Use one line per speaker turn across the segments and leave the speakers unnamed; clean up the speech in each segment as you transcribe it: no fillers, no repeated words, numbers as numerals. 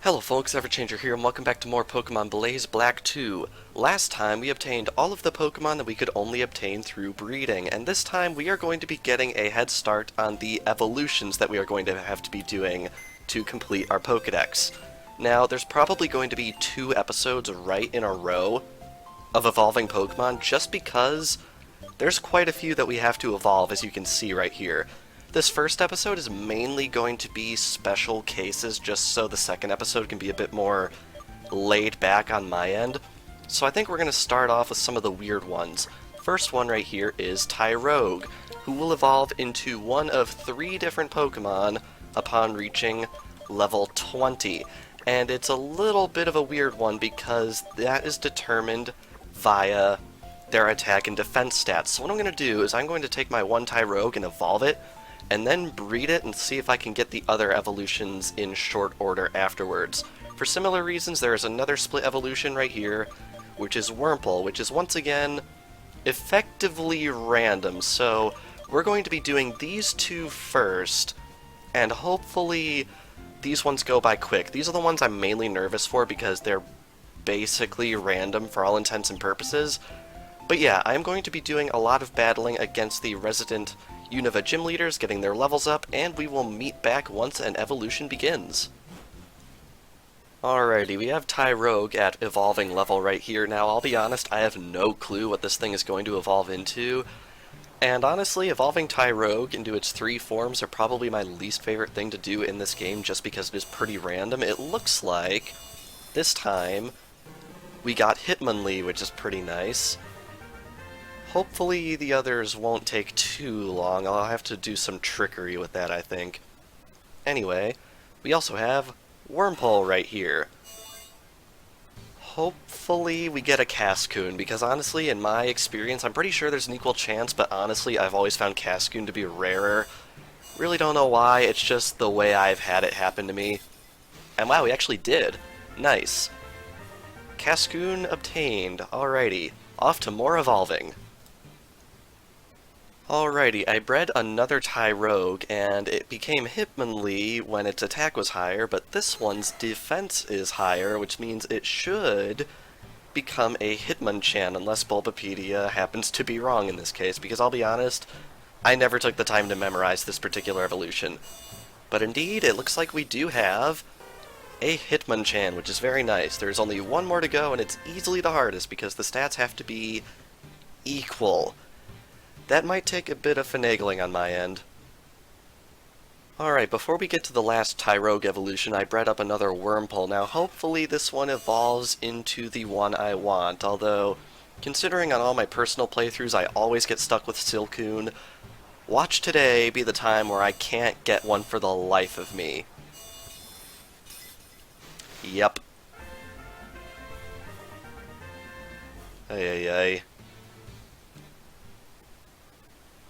Hello folks, Everchanger here, and welcome back to more Pokemon Blaze Black 2. Last time we obtained all of the Pokemon that we could only obtain through breeding, and this time we are going to be getting a head start on the evolutions that we are going to have to be doing to complete our Pokedex. Now, there's probably going to be 2 episodes right in a row of evolving Pokemon, just because there's quite a few that we have to evolve, as you can see right here. This first episode is mainly going to be special cases, just so the second episode can be a bit more laid back on my end. So I think we're going to start off with some of the weird ones. First one right here is Tyrogue, who will evolve into one of 3 different Pokemon upon reaching level 20. And it's a little bit of a weird one because that is determined via their attack and defense stats. So what I'm going to do is I'm going to take my one Tyrogue and evolve it, and then breed it and see if I can get the other evolutions in short order afterwards. For similar reasons, there is another split evolution right here, which is Wormhole, which is once again effectively random. So we're going to be doing these 2 first, and hopefully these ones go by quick. These are the ones I'm mainly nervous for because they're basically random for all intents and purposes. But yeah, I'm going to be doing a lot of battling against the resident Unova gym leaders, getting their levels up, and we will meet back once an evolution begins. Alrighty, we have Tyrogue at evolving level right here. Now, I'll be honest, I have no clue what this thing is going to evolve into, and honestly, evolving Tyrogue into its 3 forms are probably my least favorite thing to do in this game just because it is pretty random. It looks like this time we got Hitmonlee, which is pretty nice. Hopefully the others won't take too long. I'll have to do some trickery with that, I think. Anyway, we also have Wormhole right here. Hopefully we get a Cascoon, because honestly, in my experience, I'm pretty sure there's an equal chance, but honestly, I've always found Cascoon to be rarer. Really don't know why, it's just the way I've had it happen to me. And wow, we actually did. Nice. Cascoon obtained. Alrighty, off to more evolving. Alrighty, I bred another Tyrogue, and it became Hitmonlee when its attack was higher, but this one's defense is higher, which means it should become a Hitmonchan, unless Bulbapedia happens to be wrong in this case, because I'll be honest, I never took the time to memorize this particular evolution. But indeed, it looks like we do have a Hitmonchan, which is very nice. There's only one more to go, and it's easily the hardest, because the stats have to be equal. That might take a bit of finagling on my end. Alright, before we get to the last Tyrogue evolution, I bred up another Wormhole. Now, hopefully this one evolves into the one I want, although, considering on all my personal playthroughs I always get stuck with Silcoon, watch today be the time where I can't get one for the life of me. Yep. Ay.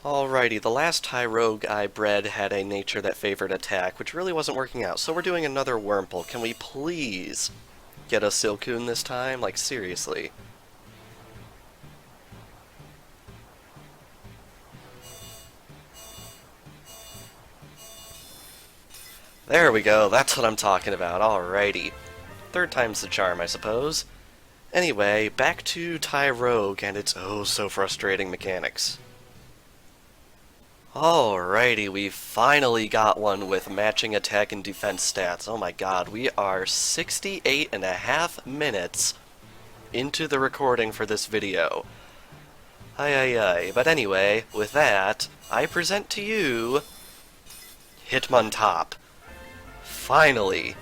Alrighty, the last Tyrogue I bred had a nature that favored attack, which really wasn't working out, so we're doing another Wormhole. Can we please get a Silcoon this time? Like, seriously. There we go, that's what I'm talking about, alrighty. 3rd time's the charm, I suppose. Anyway, back to Tyrogue and its oh so frustrating mechanics. Alrighty, we finally got one with matching attack and defense stats. Oh my god, we are 68.5 minutes into the recording for this video. But anyway, with that, I present to you Hitmontop. Finally.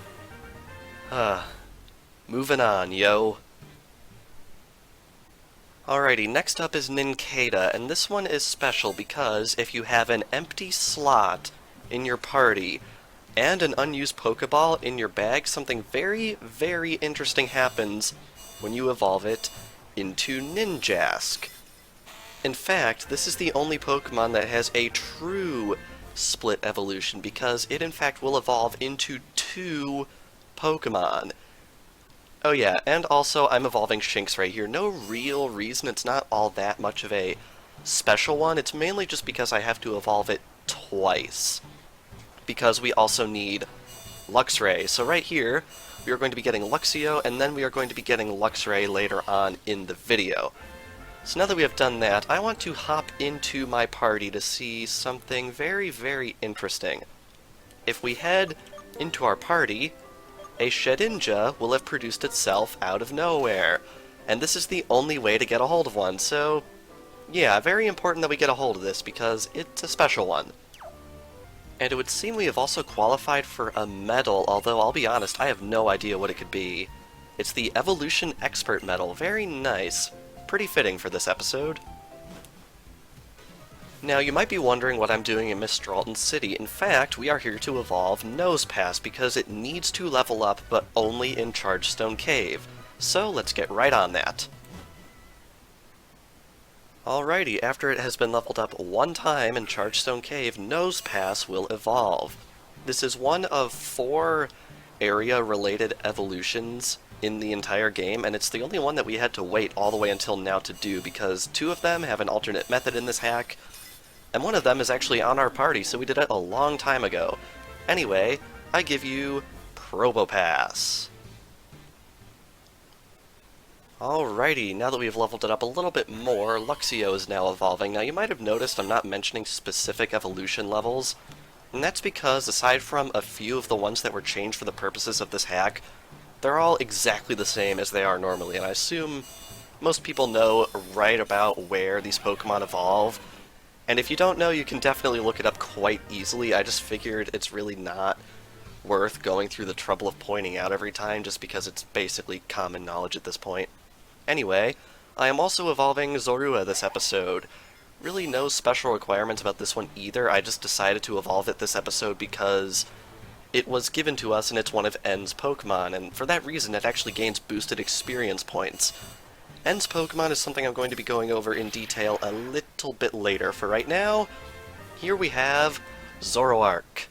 Moving on, yo. Alrighty, next up is Kata, and this one is special because if you have an empty slot in your party and an unused Pokeball in your bag, something very, very interesting happens when you evolve it into Ninjask. In fact, this is the only Pokemon that has a true split evolution because it in fact will evolve into 2 Pokemon. Oh yeah, and also I'm evolving Shinx right here. No real reason, it's not all that much of a special one. It's mainly just because I have to evolve it twice. Because we also need Luxray. So right here, we are going to be getting Luxio, and then we are going to be getting Luxray later on in the video. So now that we have done that, I want to hop into my party to see something very, very interesting. If we head into our party, a Shedinja will have produced itself out of nowhere. And this is the only way to get a hold of one, so yeah, very important that we get a hold of this because it's a special one. And it would seem we have also qualified for a medal, although I'll be honest, I have no idea what it could be. It's the Evolution Expert Medal. Very nice. Pretty fitting for this episode. Now, you might be wondering what I'm doing in Miss Stralton City. In fact, we are here to evolve Nosepass because it needs to level up, but only in Chargestone Cave. So let's get right on that. Alrighty, after it has been leveled up one time in Chargestone Cave, Nosepass will evolve. This is one of 4 area-related evolutions in the entire game, and it's the only one that we had to wait all the way until now to do, because 2 of them have an alternate method in this hack, and one of them is actually on our party, so we did it a long time ago. Anyway, I give you Probopass. Alrighty, now that we've leveled it up a little bit more, Luxio is now evolving. Now you might have noticed I'm not mentioning specific evolution levels, and that's because aside from a few of the ones that were changed for the purposes of this hack, they're all exactly the same as they are normally, and I assume most people know right about where these Pokemon evolve. And if you don't know, you can definitely look it up quite easily. I just figured it's really not worth going through the trouble of pointing out every time, just because it's basically common knowledge at this point. Anyway, I am also evolving Zorua this episode. Really no special requirements about this one either, I just decided to evolve it this episode because it was given to us and it's one of N's Pokemon, and for that reason it actually gains boosted experience points. N's Pokemon is something I'm going to be going over in detail a little bit later. For right now, here we have Zoroark.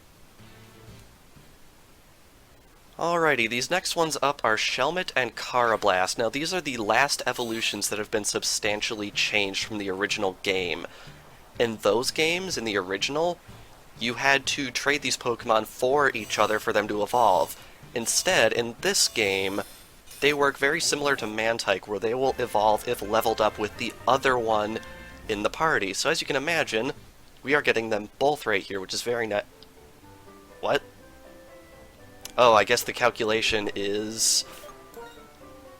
Alrighty, these next ones up are Shelmet and Carablast. Now these are the last evolutions that have been substantially changed from the original game. In those games, in the original, you had to trade these Pokemon for each other for them to evolve. Instead, in this game, they work very similar to Mantike, where they will evolve if leveled up with the other one in the party. So as you can imagine, we are getting them both right here, which is very nice. What? Oh, I guess the calculation is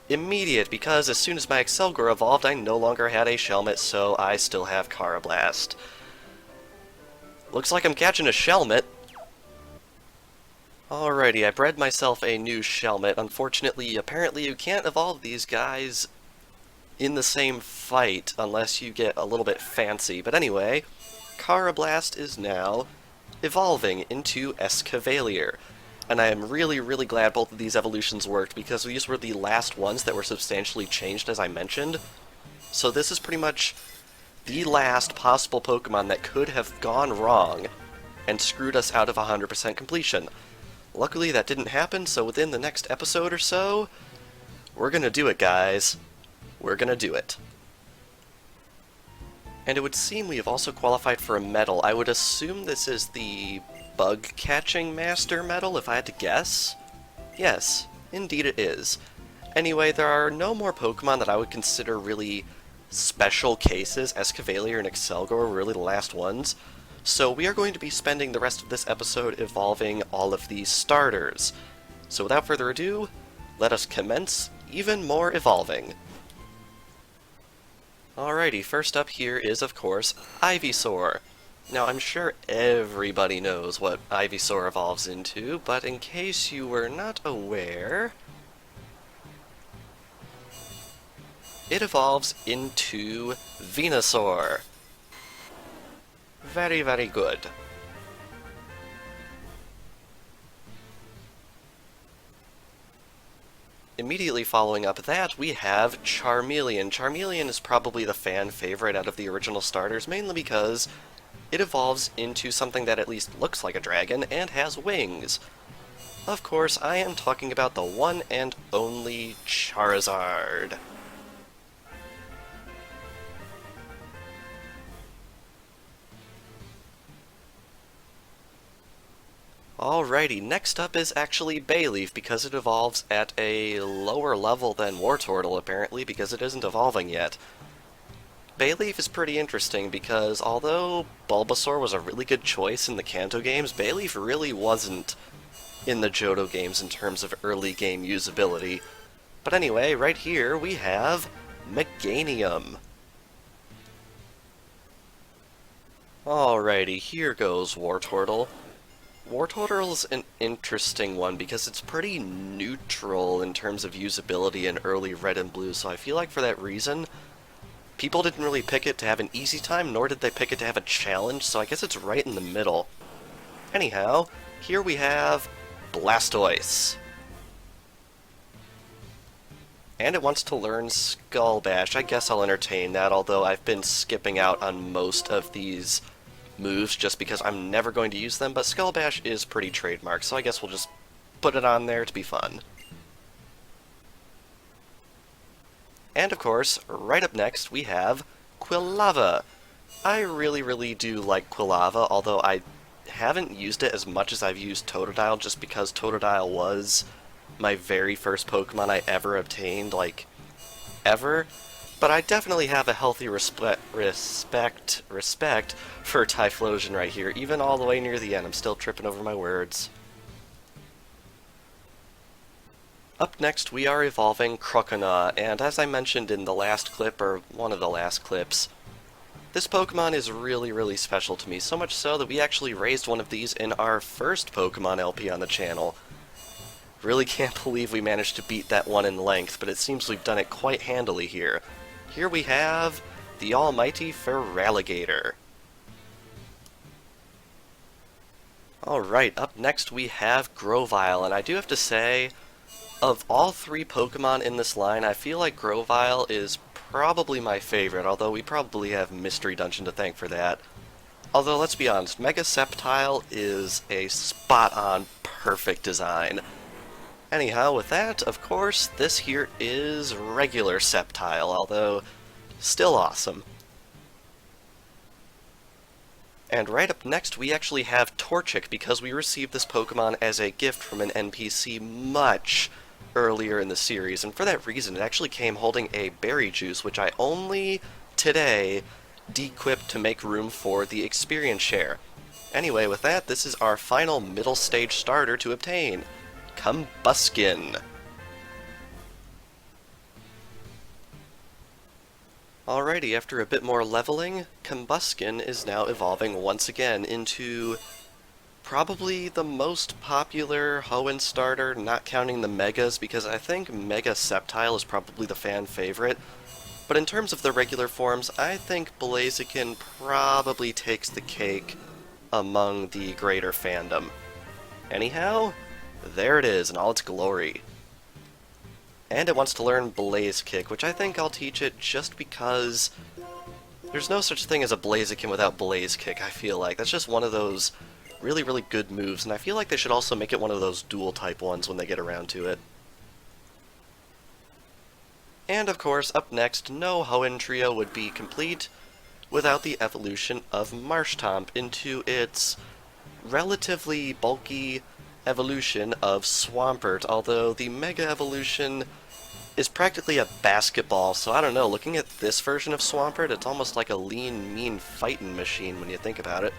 immediate, because as soon as my Excelgor evolved, I no longer had a Shelmet, so I still have Carablast. Looks like I'm catching a Shelmet. Alrighty, I bred myself a new Shelmet. Unfortunately, apparently you can't evolve these guys in the same fight unless you get a little bit fancy. But anyway, Carablast is now evolving into Escavalier. And I am really, really glad both of these evolutions worked, because these were the last ones that were substantially changed, as I mentioned. So this is pretty much the last possible Pokemon that could have gone wrong and screwed us out of 100% completion. Luckily that didn't happen, so within the next episode or so, we're gonna do it, guys. We're gonna do it. And it would seem we have also qualified for a medal. I would assume this is the Bug-Catching Master medal, if I had to guess? Yes, indeed it is. Anyway, there are no more Pokemon that I would consider really special cases. Escavalier and Excelgor were really the last ones. So we are going to be spending the rest of this episode evolving all of these starters. So without further ado, let us commence even more evolving. Alrighty, first up here is, of course, Ivysaur. Now, I'm sure everybody knows what Ivysaur evolves into, but in case you were not aware, it evolves into Venusaur. Very, very good. Immediately following up that, we have Charmeleon. Charmeleon is probably the fan favorite out of the original starters, mainly because it evolves into something that at least looks like a dragon and has wings. Of course, I am talking about the one and only Charizard. Alrighty, next up is actually Bayleaf, because it evolves at a lower level than Wartortle, apparently, because it isn't evolving yet. Bayleaf is pretty interesting, because although Bulbasaur was a really good choice in the Kanto games, Bayleaf really wasn't in the Johto games in terms of early game usability. But anyway, right here we have Meganium. Alrighty, here goes Wartortle. Wartortle's an interesting one because it's pretty neutral in terms of usability in early Red and Blue, so I feel like for that reason, people didn't really pick it to have an easy time, nor did they pick it to have a challenge, so I guess it's right in the middle. Anyhow, here we have Blastoise. And it wants to learn Skull Bash. I guess I'll entertain that, although I've been skipping out on most of these moves just because I'm never going to use them, but Skull Bash is pretty trademark, so I guess we'll just put it on there to be fun. And of course, right up next we have Quilava. I really do like Quilava, although I haven't used it as much as I've used Totodile just because Totodile was my very first Pokemon I ever obtained, like, ever. But I definitely have a healthy respect for Typhlosion right here, even all the way near the end. I'm still tripping over my words. Up next, we are evolving Crowkana, and as I mentioned in the last clip, or one of the last clips, this Pokemon is really special to me, so much so that we actually raised one of these in our first Pokemon LP on the channel. Really can't believe we managed to beat that one in length, but it seems we've done it quite handily here. Here we have the almighty Feraligatr. Alright, up next we have Grovyle, and I do have to say, of all three Pokemon in this line, I feel like Grovyle is probably my favorite, although we probably have Mystery Dungeon to thank for that. Although, let's be honest, Mega Sceptile is a spot-on perfect design. Anyhow, with that, of course, this here is regular Sceptile, although still awesome. And right up next, we actually have Torchic, because we received this Pokemon as a gift from an NPC much earlier in the series, and for that reason, it actually came holding a berry juice, which I only today dequipped to make room for the experience share. Anyway, with that, this is our final middle stage starter to obtain. Combuskin. Alrighty, after a bit more leveling, Combuskin is now evolving once again into probably the most popular Hoenn starter, not counting the Megas, because I think Mega Sceptile is probably the fan favorite. But in terms of the regular forms, I think Blaziken probably takes the cake among the greater fandom. Anyhow, there it is in all its glory. And it wants to learn Blaze Kick, which I think I'll teach it just because there's no such thing as a Blaziken without Blaze Kick, I feel like. That's just one of those really good moves, and I feel like they should also make it one of those dual-type ones when they get around to it. And of course, up next, no Hoenn trio would be complete without the evolution of Marshtomp into its relatively bulky evolution of Swampert, although the Mega Evolution is practically a basketball, so I don't know, looking at this version of Swampert, it's almost like a lean, mean fighting machine when you think about it.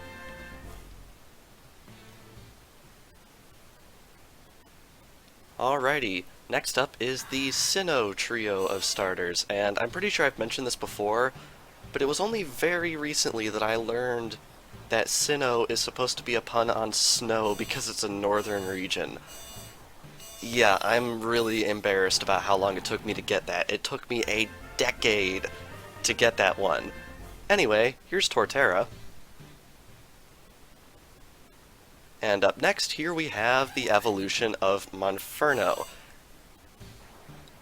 Alrighty, next up is the Sinnoh trio of starters, and I'm pretty sure I've mentioned this before, but it was only very recently that I learned that Sinnoh is supposed to be a pun on snow because it's a northern region. Yeah, I'm really embarrassed about how long it took me to get that. It took me a decade to get that one. Anyway, here's Torterra. And up next, here we have the evolution of Monferno.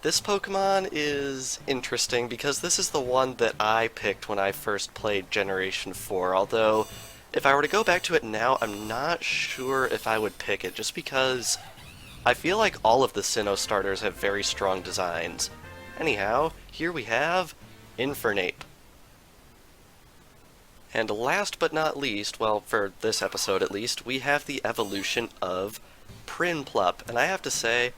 This Pokemon is interesting because this is the one that I picked when I first played Generation 4, although if I were to go back to it now, I'm not sure if I would pick it, just because I feel like all of the Sinnoh starters have very strong designs. Anyhow, here we have Infernape. And last but not least, well, for this episode at least, we have the evolution of Prinplup. And I have to say,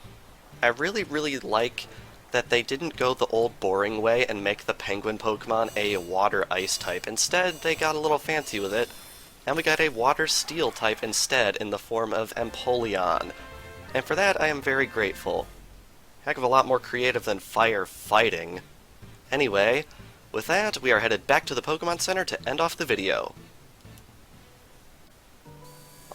I really, really like that they didn't go the old boring way and make the penguin Pokemon a water-ice type. Instead, they got a little fancy with it, and we got a water-steel type instead in the form of Empoleon. And for that, I am very grateful. Heck of a lot more creative than fire fighting. Anyway, with that, we are headed back to the Pokemon Center to end off the video.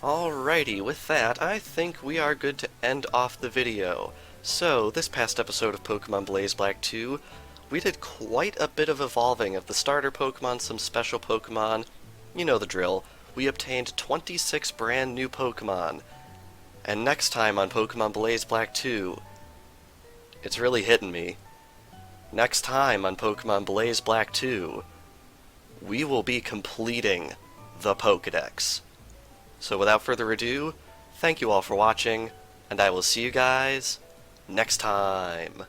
Alrighty, with that, I think we are good to end off the video. So, this past episode of Pokemon Blaze Black 2, we did quite a bit of evolving of the starter Pokemon, some special Pokemon. You know the drill. We obtained 26 brand new Pokemon. And next time on Pokemon Blaze Black 2, it's really hitting me. Next time on Pokemon Blaze Black 2, we will be completing the Pokédex. So without further ado, thank you all for watching, and I will see you guys next time.